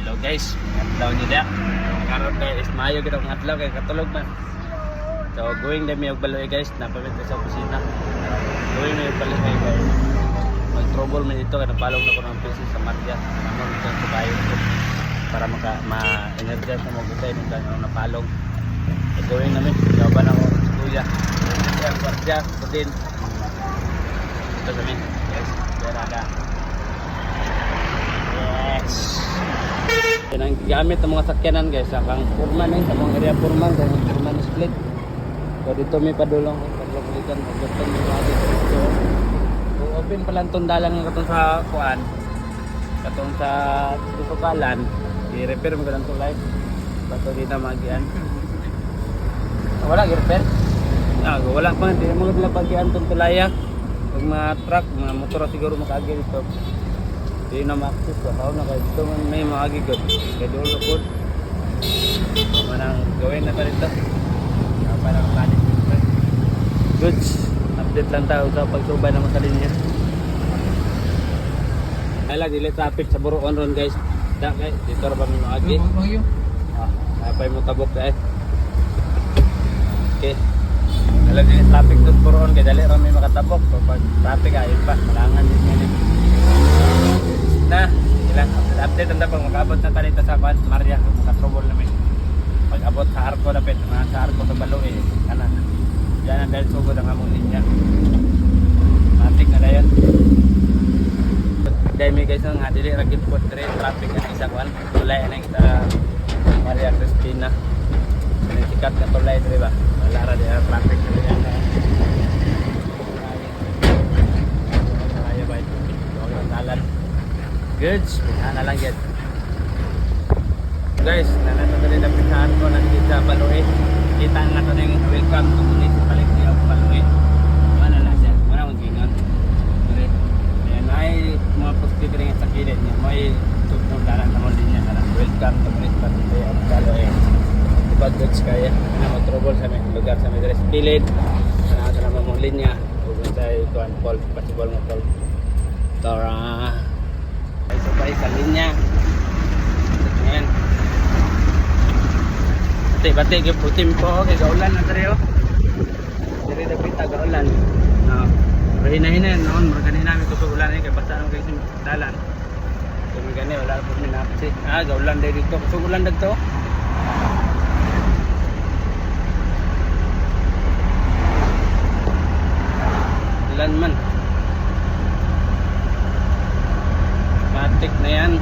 Hello guys, adlaw niyo dia. Karon kay is maayo gid ang adlaw kay katulog man. So going na mi og baloy guys, napamit sa opisina. Going na og baloy guys. Mag-trouble man ito kay napalong na ko ng PC sa Maria. Namon ito sa bayo ko para ma-energize na mo gutay nung ganun napalong. So going na mi, gaban ako sa kuya. Ang gwardiya ko din. Ito sa mi. Yes, berada. Yes. Yan ang gamit ng mga sakyanan guys, akang Purman sa mga area Purman, kaya Purman split. So dito may padulong paglapulitan, paglapulitan may lagi. So open pala ang tundalan ng katong sa kuan, katong sa tutukalan, i-repair mo ganang tulay. Bato dito magian. Wala i-repair? Wala pa, hindi mo nila pagian itong tulaya. Pag mga truck, mga motor siguro makaagi dito. Hindi na ma-access ko. Ako na kayo. Ito may maagigot. Kaya doon po. Manang gawin na pa rin ito. Parang planet. Goods. Update lang tayo sa pagsubay naman sa linya. Ay lang, dili traffic sa Buruon ron guys. Dito rin pa may maagi. Napay mo tabok dahil. Okay. Alam din traffic doon Buruon. Kaya dali rin may makatabok. So pag traffic ayun pa. Malangan din yan. Na, ilang update ang pag mag-abot na talita sa Maria, maka-trouble namin. Pag-abot sa Arco na pet, sa Arco sa Balo kanan. Diyan ang dahil sugod ang among linya. Matik na dayon. Dahil may guys nga, dili ragit po traffic ang isa kuan. Tulay na kita Maria Cristina. Sikat na tulay, diba? Wala ra di traffic na yan. Ayaw ba ito? Talan. Goods, na lang yan. Guys, nanato na rin ang pisahan ko nandito sa Baloy. Kita nga ito na yung welcome to municipality of Baloy. Mana na siya, mana mag-ingon. Ayan, ay mga positive rin sa kilid niya. May tutularan naman din niya. Welcome to municipality of Baloy. Diba goods kaya, na mag-trouble sa may lugar sa may dress kilid. Sana naman mong linya. Huwag sa ituan, possible nga call. Tara. Ay sabay sa linya. Ayan. Bati yung putim ko. Kaya gaulan na tayo. Diri na pita gaulan. Pero hina-hina noon. Margani namin kusog ulan. Kaya basta naman kayo dalan. Kaya may gani. Wala po minapsi. Gaulan tayo dito. Kusog ulan dito. Ulan man. Matik na yan.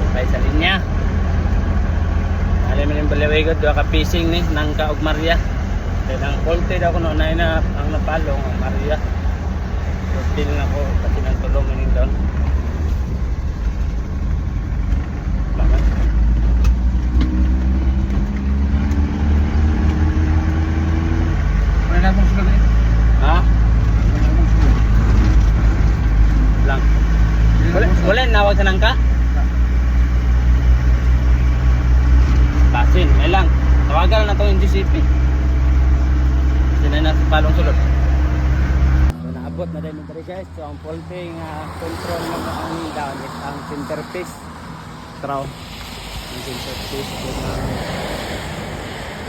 Sabay sa linya. Alam mo yung baliwigot, doon ka fishing ni Nangka og Maria. Dahil ang kolte daw ko noon na ang napalong ang Maria. So still na ko kasi nang tulong ni doon. Bakit? Wala na akong sulat eh. Ha? Lang. Wala nawag sa Nangka? Basin, may lang. Tawagan na ito yung GCP. Kasi na nasa palong sulod. So naabot na din ito guys. So ang faulting control ng ang down is ang centerpiece. Crown. Ang centerpiece.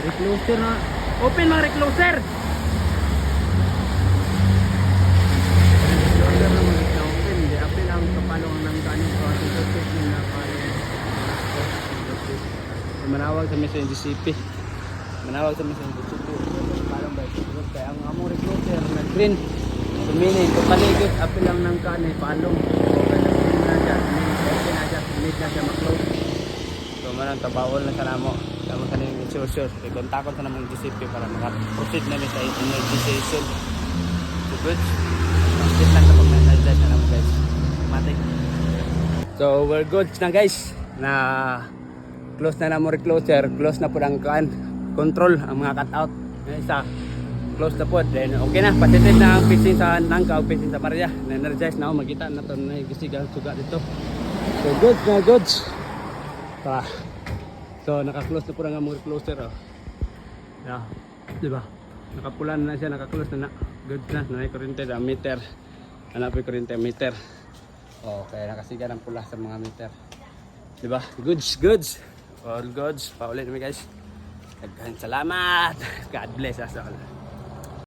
Recloser na. Open mga recloser! Recloser na mag-open. Hindi apil ang kapalong ng kanin ko. At ito na kapalong. Manawag sa Mission GCP. Manawag sa Mission GCP. Parang ba ito? Kaya ang among recruiter na green. Sumini. Kung paligid, apil lang ng kanin. Palong. Kaya nag-green na siya. Sumini na siya. Sumini na siya mag-close. So manang tabawol na sa namo. Kamo sa nang sure. Kaya kontakon sa namang GCP para maka-proceed namin sa energization. So good. Proceed lang sa pag-energize na naman guys. Matik. So we're good na guys. Na close na mo recloser, close na po ang control, ang mga cutout. Yung isa, close na po. Then okay na, patitin na ang fishing sa Nangka o fishing sa Maria. Na-energize na ako, magkita na ito na gisig ang suga dito. So good na goods. So naka-close na po ang mga recloser. Yeah, diba? Nakapulan na siya, naka-close na na. Good na, na-kurente na meter. Hanapin ko rin tayo meter. Oh, kaya nakasiga ng pula sa mga meter. Diba? Goods. All goods. Paulit namin guys. Salamat. God bless us all.